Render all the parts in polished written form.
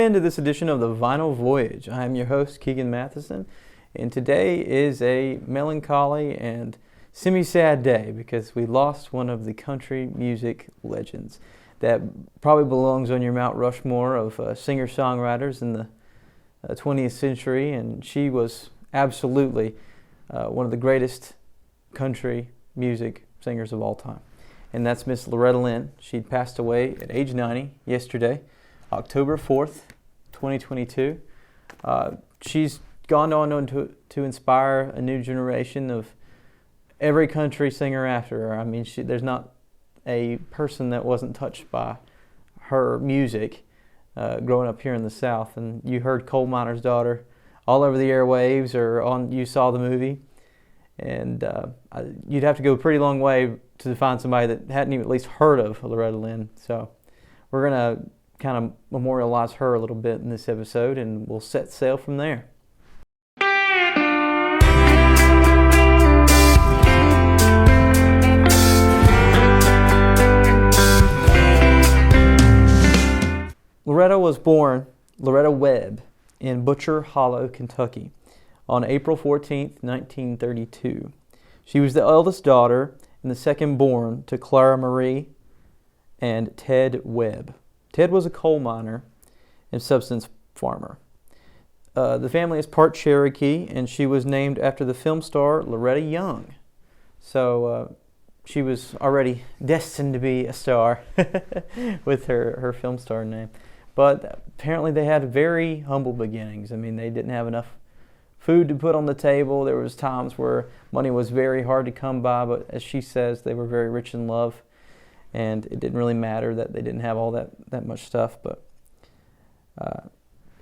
Into this edition of the Vinyl Voyage. I am your host, Keegan, and today is a melancholy and semi-sad day because we lost one of the country music legends that probably belongs on your Mount Rushmore of singer-songwriters in the 20th century, and she was absolutely one of the greatest country music singers of all time, and that's Miss Loretta Lynn. She'd passed away at age 90 yesterday, October 4th, 2022. She's gone on to inspire a new generation of every country singer after her. I mean, there's not a person that wasn't touched by her music growing up here in the South. And you heard Coal Miner's Daughter all over the airwaves, or you saw the movie. And you'd have to go a pretty long way to find somebody that hadn't even at least heard of Loretta Lynn. So we're going to kind of memorialize her a little bit in this episode, and we'll set sail from there. Loretta was born Loretta Webb in Butcher Hollow, Kentucky on April 14, 1932. She was the eldest daughter and the second born to Clara Marie and Ted Webb. Ted was a coal miner and subsistence farmer. The family is part Cherokee, and she was named after the film star Loretta Young. So she was already destined to be a star with her film star name. But apparently they had very humble beginnings. I mean, they didn't have enough food to put on the table. There was times where money was very hard to come by, but as she says, they were very rich in love. And it didn't really matter that they didn't have all that much stuff. But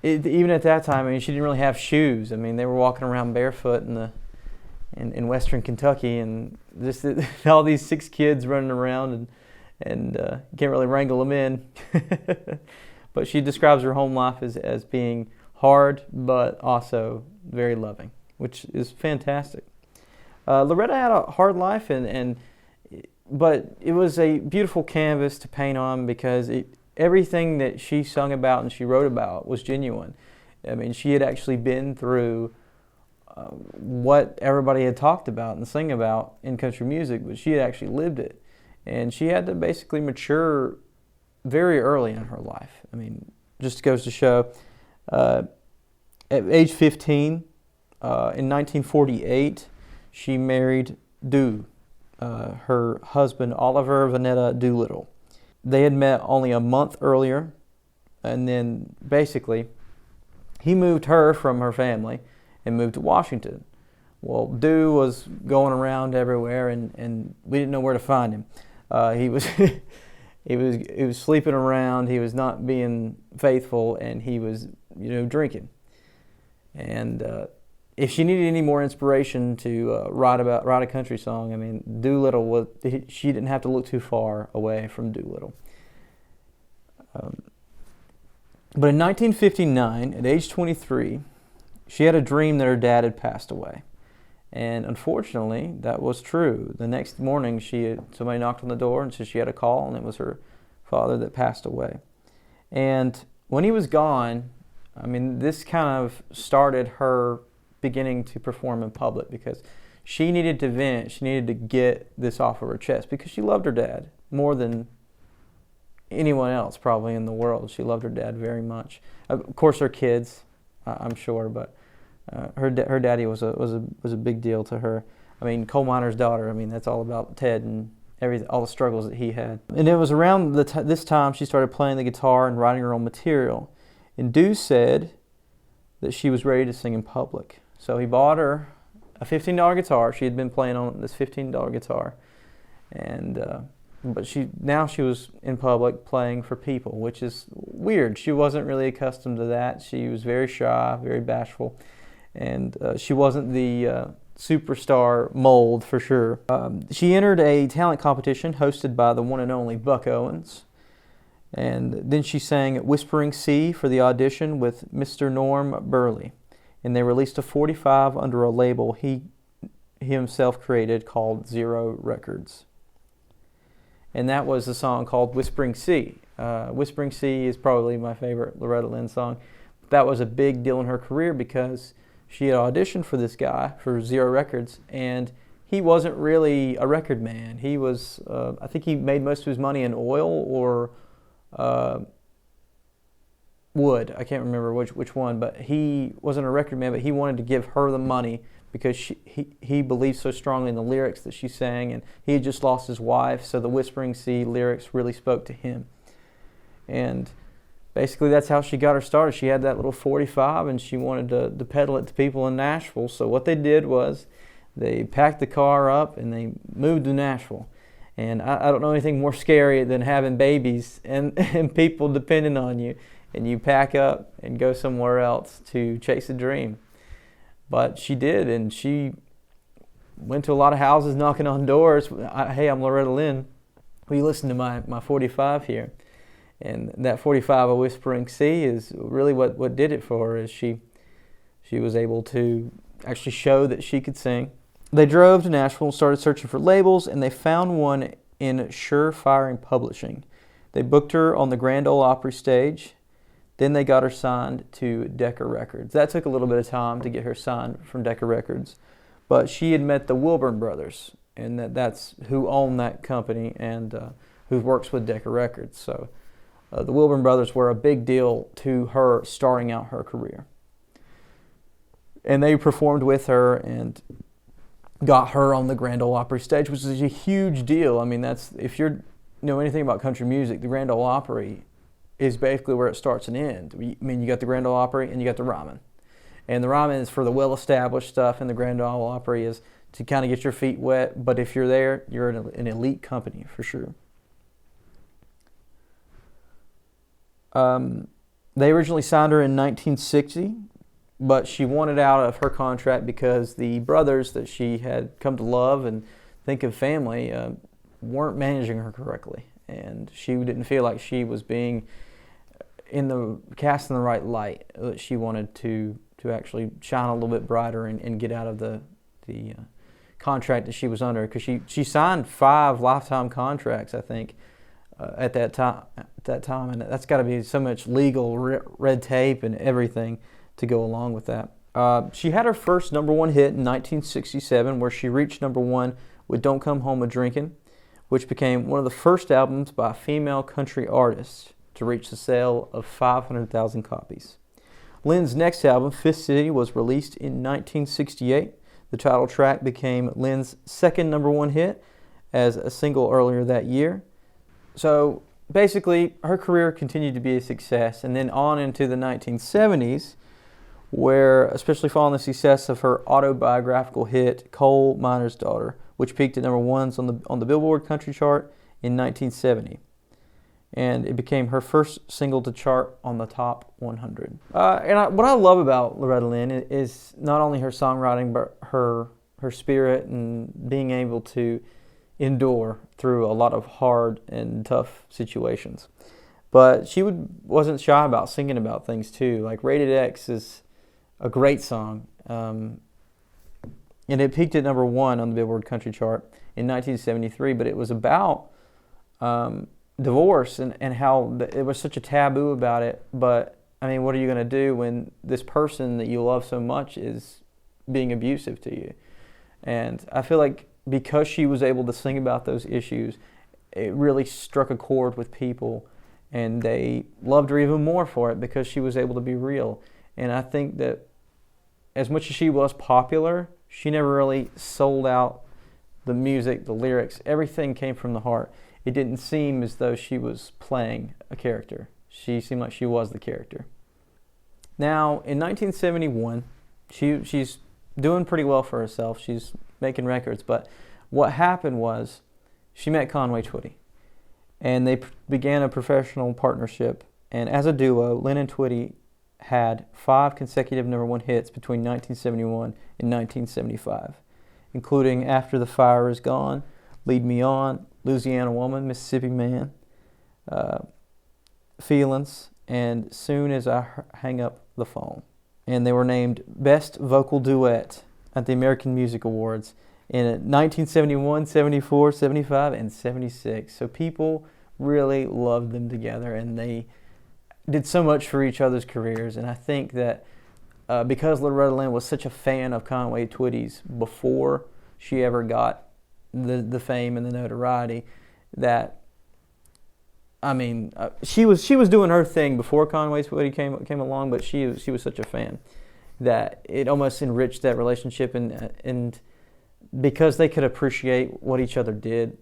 even at that time, I mean, she didn't really have shoes. I mean, they were walking around barefoot in western Kentucky, and just all these 6 kids running around, and can't really wrangle them in. But she describes her home life as being hard, but also very loving, which is fantastic. Loretta had a hard life, but it was a beautiful canvas to paint on because everything that she sung about and she wrote about was genuine. I mean, she had actually been through what everybody had talked about and sang about in country music, but she had actually lived it. And she had to basically mature very early in her life. I mean, just goes to show, at age 15, in 1948, she married her husband, Oliver Vanetta Doolittle. They had met only a month earlier, and then basically he moved her from her family and moved to Washington. Well, Doo was going around everywhere, and we didn't know where to find him. He was he was sleeping around. He was not being faithful, and he was drinking. And if she needed any more inspiration to write a country song, I mean, Doolittle she didn't have to look too far away from Doolittle. But in 1959, at age 23, she had a dream that her dad had passed away. And unfortunately, that was true. The next morning, somebody knocked on the door and said she had a call, and it was her father that passed away. And when he was gone, I mean, this kind of started her beginning to perform in public because she needed to vent. She needed to get this off of her chest because she loved her dad more than anyone else probably in the world. She loved her dad very much. Of course, her kids, I'm sure, but her daddy was a big deal to her. I mean, Coal Miner's Daughter. I mean, that's all about Ted and all the struggles that he had. And it was around this time she started playing the guitar and writing her own material. And Doo said that she was ready to sing in public. So he bought her a $15 guitar. She had been playing on this $15 guitar, but she was in public playing for people, which is weird. She wasn't really accustomed to that. She was very shy, very bashful, and she wasn't the superstar mold for sure. She entered a talent competition hosted by the one and only Buck Owens. And then she sang Whispering Sea for the audition with Mr. Norm Burley. And they released a 45 under a label he himself created called Zero Records. And that was a song called Whispering Sea. Whispering Sea is probably my favorite Loretta Lynn song. That was a big deal in her career because she had auditioned for this guy for Zero Records, and he wasn't really a record man. He was, I think he made most of his money in oil or wood. I can't remember which one, but he wasn't a record man, but he wanted to give her the money because he believed so strongly in the lyrics that she sang, and he had just lost his wife, so the Whispering Sea lyrics really spoke to him. And basically that's how she got her started. She had that little 45 and she wanted to peddle it to people in Nashville. So what they did was they packed the car up and they moved to Nashville. And I don't know anything more scary than having babies and people depending on you. And you pack up and go somewhere else to chase a dream. But she did, and she went to a lot of houses knocking on doors. Hey, I'm Loretta Lynn. Will you listen to my 45 here? And that 45 of Whispering Sea is really what did it for her. Is she was able to actually show that she could sing. They drove to Nashville and started searching for labels, and they found one in Surefire Publishing. They booked her on the Grand Ole Opry stage. Then they got her signed to Decca Records. That took a little bit of time to get her signed from Decca Records. But she had met the Wilburn brothers, and that's who own that company and who works with Decca Records. So the Wilburn brothers were a big deal to her starting out her career. And they performed with her and got her on the Grand Ole Opry stage, which is a huge deal. I mean, that's, if you know anything about country music, the Grand Ole Opry is basically where it starts and ends. I mean, you got the Grand Ole Opry and you got the Ryman. And the Ryman is for the well-established stuff, and the Grand Ole Opry is to kind of get your feet wet. But if you're there, you're an elite company for sure. They originally signed her in 1960, but she wanted out of her contract because the brothers that she had come to love and think of family weren't managing her correctly. And she didn't feel like she was being cast in the right light. She wanted to actually shine a little bit brighter and get out of the contract that she was under, because she signed 5 lifetime contracts, I think, at that time, and that's got to be so much legal red tape and everything to go along with that. She had her first #1 hit in 1967, where she reached #1 with "Don't Come Home A-Drinkin'," which became one of the first albums by a female country artist to reach the sale of 500,000 copies. Lynn's next album, Fifth City, was released in 1968. The title track became Lynn's second #1 hit as a single earlier that year. So basically, her career continued to be a success, and then on into the 1970s, where, especially following the success of her autobiographical hit, Coal Miner's Daughter, which peaked at #1 on the Billboard Country Chart in 1970. And it became her first single to chart on the top 100. What I love about Loretta Lynn is not only her songwriting, but her spirit and being able to endure through a lot of hard and tough situations. But she wasn't shy about singing about things too. Like Rated X is a great song. And it peaked at #1 on the Billboard Country Chart in 1973, but it was about divorce and how it was such a taboo about it. But, I mean, what are you going to do when this person that you love so much is being abusive to you? And I feel like because she was able to sing about those issues, it really struck a chord with people, and they loved her even more for it because she was able to be real. And I think that as much as she was popular, she never really sold out the music, the lyrics. Everything came from the heart. It didn't seem as though she was playing a character. She seemed like she was the character. Now, in 1971, she's doing pretty well for herself. She's making records. But what happened was she met Conway Twitty, and they began a professional partnership. And as a duo, Lynn and Twitty had 5 consecutive #1 hits between 1971 and 1975, including After the Fire Is Gone, Lead Me On, Louisiana Woman, Mississippi Man, Feelin's, and Soon As I Hang Up the Phone. And they were named Best Vocal Duet at the American Music Awards in 1971, 74, 75, and 76. So people really loved them together, and they did so much for each other's careers. And I think that because Loretta Lynn was such a fan of Conway Twitty's before she ever got the fame and the notoriety, that she was doing her thing before Conway Twitty came along, but she was such a fan that it almost enriched that relationship, and because they could appreciate what each other did,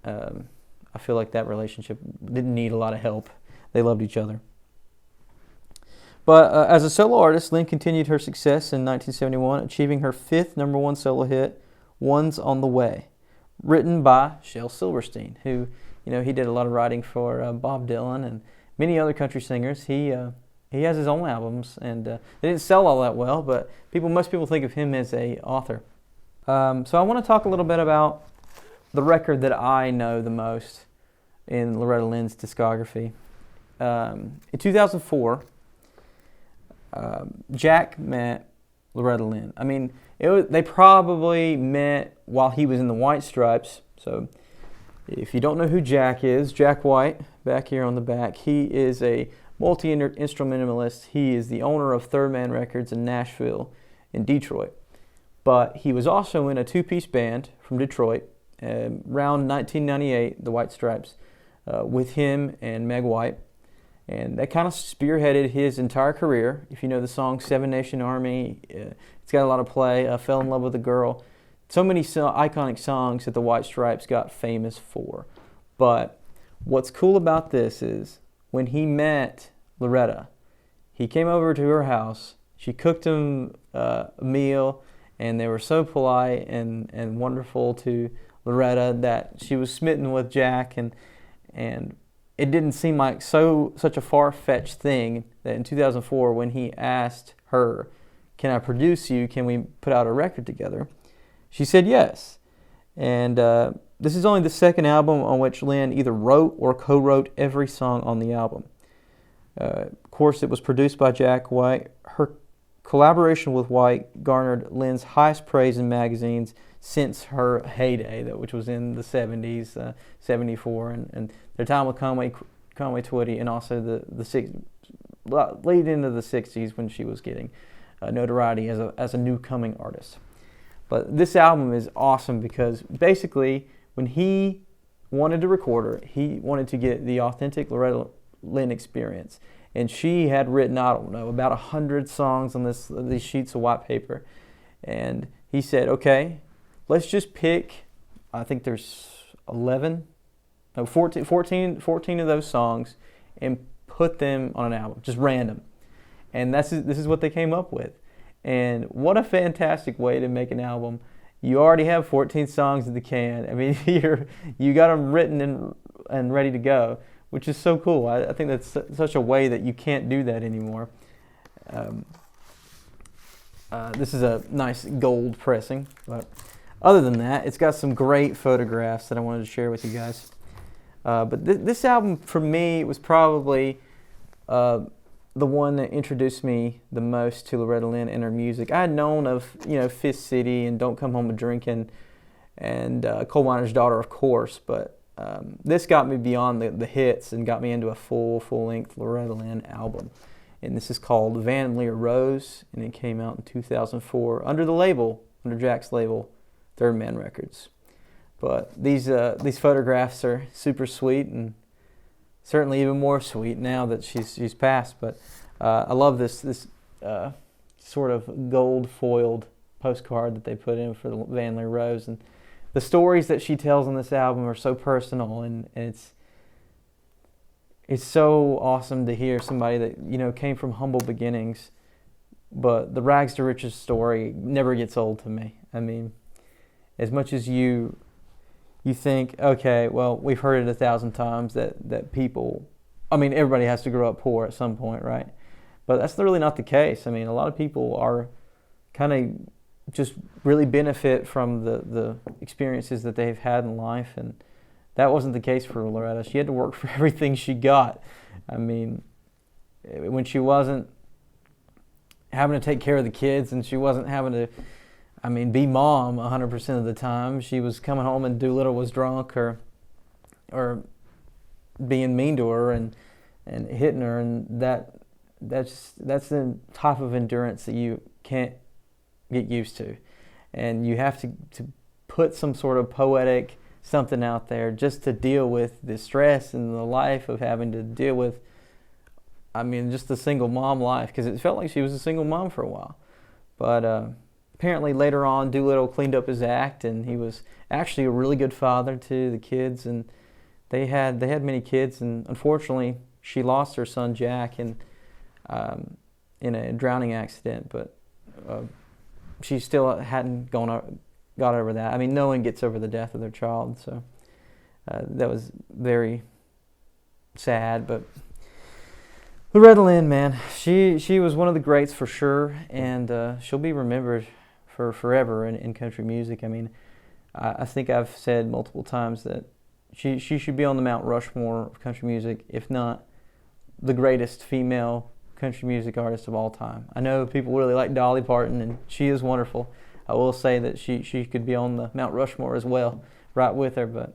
I feel like that relationship didn't need a lot of help. They loved each other. But as a solo artist, Lynn continued her success in 1971, achieving her 5th #1 solo hit, "One's on the Way," written by Shel Silverstein, who, he did a lot of writing for Bob Dylan and many other country singers. He has his own albums, and they didn't sell all that well, but most people think of him as a author. So I want to talk a little bit about the record that I know the most in Loretta Lynn's discography. In 2004, Jack met Loretta Lynn. They probably met while he was in the White Stripes. So if you don't know who Jack is, Jack White, back here on the back, he is a multi-instrumentalist. He is the owner of Third Man Records in Nashville and Detroit. But he was also in a two-piece band from Detroit around 1998, the White Stripes, with him and Meg White. And that kind of spearheaded his entire career. If you know the song Seven Nation Army, it's got a lot of play. Fell in Love with a Girl. So many iconic songs that the White Stripes got famous for. But what's cool about this is when he met Loretta, he came over to her house. She cooked him a meal, and they were so polite and wonderful to Loretta that she was smitten with Jack, and it didn't seem like such a far-fetched thing that in 2004, when he asked her, "Can I produce you? Can we put out a record together?" she said yes. And this is only the second album on which Lynn either wrote or co-wrote every song on the album. Of course, it was produced by Jack White. Her collaboration with White garnered Lynn's highest praise in magazines since her heyday, which was in the 70s, 74, and their time with Conway Twitty, and also the late into the 60s when she was getting notoriety as a new coming artist. But this album is awesome because basically when he wanted to record her, he wanted to get the authentic Loretta Lynn experience. And she had written, about 100 songs on these sheets of white paper. And he said, okay, let's just pick, I think there's 14 of those songs, and put them on an album, just random. And this is what they came up with. And what a fantastic way to make an album. You already have 14 songs in the can. You got them written and ready to go, which is so cool. I think that's such a way that you can't do that anymore. This is a nice gold pressing, but other than that, it's got some great photographs that I wanted to share with you guys. But this album, for me, was probably the one that introduced me the most to Loretta Lynn and her music. I had known of, Fist City and Don't Come Home a Drinkin' and Coal Miner's Daughter, of course, but this got me beyond the hits and got me into a full-length Loretta Lynn album. And this is called Van Leer Rose, and it came out in 2004 under Jack's label, Third Man Records. But these photographs are super sweet, and certainly even more sweet now that she's passed. But I love this sort of gold foiled postcard that they put in for the Van Leer Rose, and the stories that she tells on this album are so personal, and it's so awesome to hear somebody that came from humble beginnings, but the rags to riches story never gets old to me. As much as you think, okay, well, we've heard it 1,000 times that people, everybody has to grow up poor at some point, right? But that's really not the case. A lot of people are kind of just really benefit from the experiences that they've had in life, and that wasn't the case for Loretta. She had to work for everything she got. When she wasn't having to take care of the kids and she wasn't having to be mom 100% of the time. She was coming home and Doolittle was drunk or being mean to her and hitting her, and that's the type of endurance that you can't get used to, and you have to put some sort of poetic something out there just to deal with the stress and the life of having to deal with, I mean, just the single mom life, because it felt like she was a single mom for a while. But apparently later on, Doolittle cleaned up his act, and he was actually a really good father to the kids, and they had many kids, and unfortunately she lost her son Jack in a drowning accident, but she still hadn't got over that. I mean, no one gets over the death of their child, so that was very sad. But Loretta Lynn, man, she was one of the greats for sure, and she'll be remembered for forever in country music. I mean, I think I've said multiple times that she should be on the Mount Rushmore of country music, if not the greatest female country music artist of all time. I know people really like Dolly Parton, and she is wonderful. I will say that she could be on the Mount Rushmore as well, right with her. But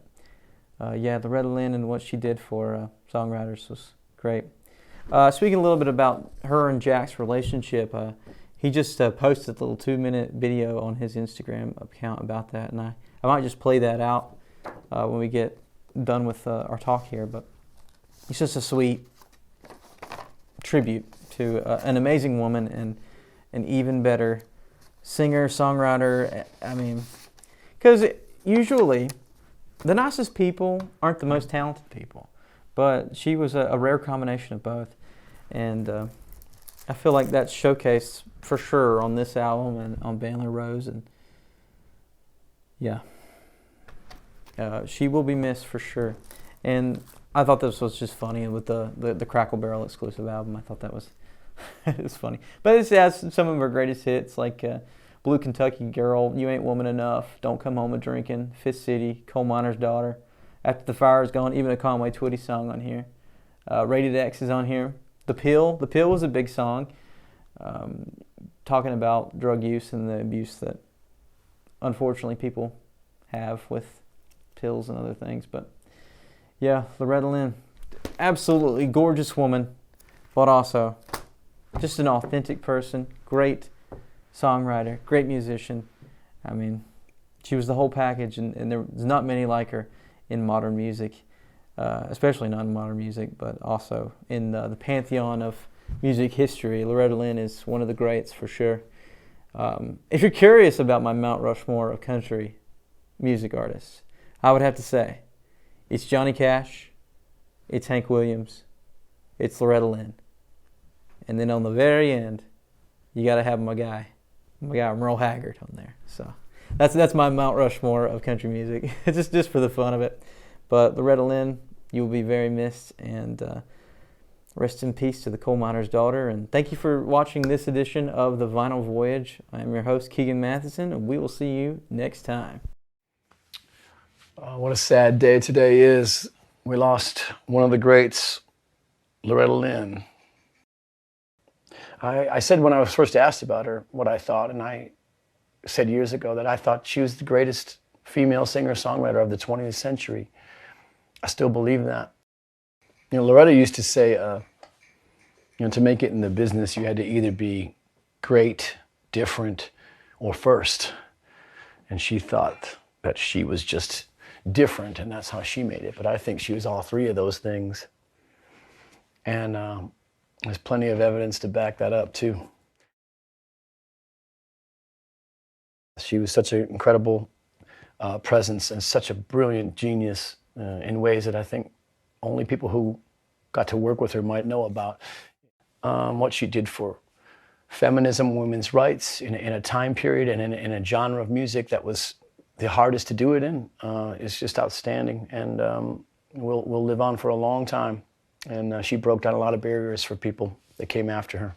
yeah, Loretta Lynn and what she did for songwriters was great. Speaking a little bit about her and Jack's relationship, he just posted a little 2-minute video on his Instagram account about that, and I might just play that out when we get done with our talk here. But it's just a sweet tribute to an amazing woman and an even better singer, songwriter. I mean, because usually the nicest people aren't the most talented people, but she was a rare combination of both, and I feel like that's showcased for sure on this album and on Bandler Rose, and yeah, she will be missed for sure. And I thought this was just funny with the Crackle Barrel exclusive album. I thought that was it was funny. But it has some of her greatest hits, like Blue Kentucky Girl, You Ain't Woman Enough, Don't Come Home A-Drinkin', Fifth City, Coal Miner's Daughter, After the Fire Is Gone, even a Conway Twitty song on here. Rated X is on here. The Pill was a big song, talking about drug use and the abuse that unfortunately people have with pills and other things. But yeah, Loretta Lynn, absolutely gorgeous woman, but also just an authentic person, great songwriter, great musician. I mean, she was the whole package, and there's not many like her in modern music, especially not in modern music, but also in the pantheon of music history. Loretta Lynn is one of the greats for sure. If you're curious about my Mount Rushmore of country music artists, I would have to say it's Johnny Cash, it's Hank Williams, it's Loretta Lynn. And then on the very end, you got to have my guy Merle Haggard on there. So that's my Mount Rushmore of country music, just for the fun of it. But Loretta Lynn, you will be very missed, and rest in peace to the coal miner's daughter. And thank you for watching this edition of the Vinyl Voyage. I am your host, Keegan Matheson, and we will see you next time. What a sad day today is. We lost one of the greats, Loretta Lynn. I said when I was first asked about her what I thought, and I said years ago that I thought she was the greatest female singer-songwriter of the 20th century. I still believe that. You know, Loretta used to say, to make it in the business, you had to either be great, different, or first. And she thought that she was just different, and that's how she made it. But I think she was all three of those things. And there's plenty of evidence to back that up, too. She was such an incredible presence and such a brilliant genius in ways that I think only people who got to work with her might know about. What she did for feminism, women's rights in a time period and in a genre of music that was the hardest to do it in is just outstanding, and will live on for a long time. And she broke down a lot of barriers for people that came after her.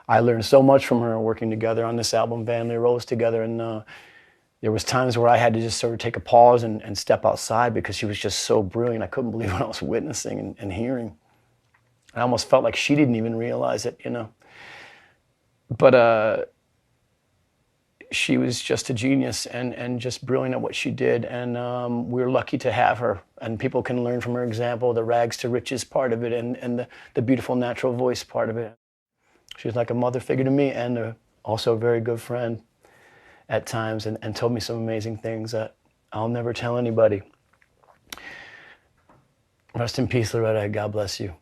I learned so much from her working together on this album, Vinyl Voyage, together, and there was times where I had to just sort of take a pause and step outside because she was just so brilliant. I couldn't believe what I was witnessing and hearing. I almost felt like she didn't even realize it, you know. But she was just a genius and just brilliant at what she did. And we're lucky to have her. And people can learn from her example, the rags to riches part of it, and the beautiful natural voice part of it. She was like a mother figure to me, and also a very good friend at times, and told me some amazing things that I'll never tell anybody. Rest in peace, Loretta. God bless you.